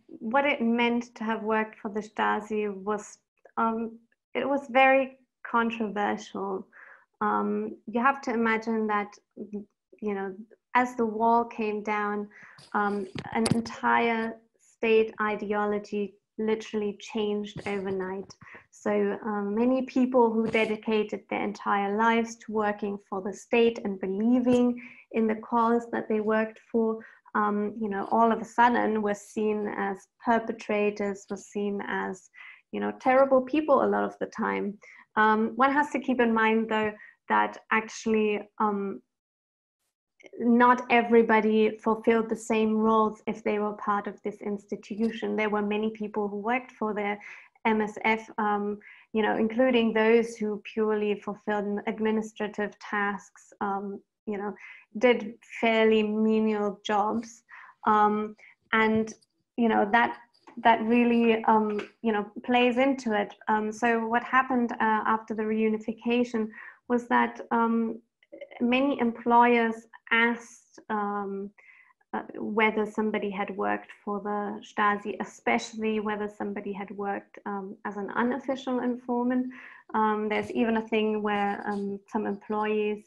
what it meant to have worked for the Stasi was, it was very controversial. You have to imagine that, you know, as the wall came down, an entire state ideology literally changed overnight. So many people who dedicated their entire lives to working for the state and believing in the cause that they worked for, you know, all of a sudden were seen as perpetrators, was seen as, you know, terrible people a lot of the time. One has to keep in mind, though, that actually not everybody fulfilled the same roles if they were part of this institution. There were many people who worked for the MSF, you know, including those who purely fulfilled administrative tasks, you know, did fairly menial jobs. And, you know, that really, you know, plays into it. So what happened after the reunification was that many employers asked whether somebody had worked for the Stasi, especially whether somebody had worked as an unofficial informant. There's even a thing where some employees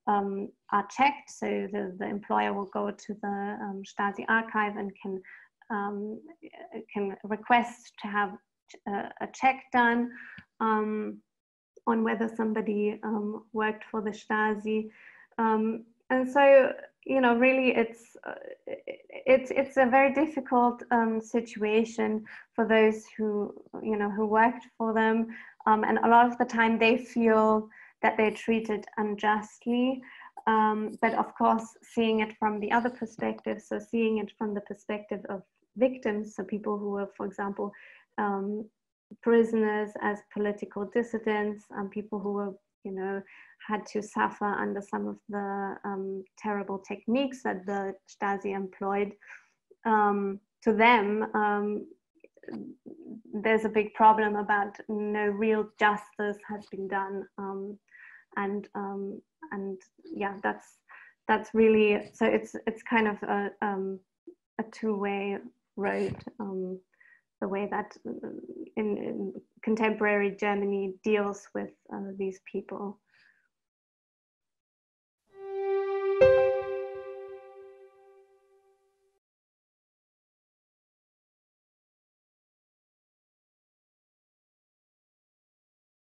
are checked, so the employer will go to the Stasi archive and can request to have a check done on whether somebody worked for the Stasi. And so, you know, really it's a very difficult situation for those who, you know, who worked for them. And a lot of the time they feel that they're treated unjustly. But of course, seeing it from the other perspective, so seeing it from the perspective of victims, so people who were, for example, prisoners as political dissidents, people who were, you know, had to suffer under some of the terrible techniques that the Stasi employed. To them, there's a big problem about no real justice has been done, and yeah, that's really, so it's kind of a two-way road. The way that in contemporary Germany deals with these people.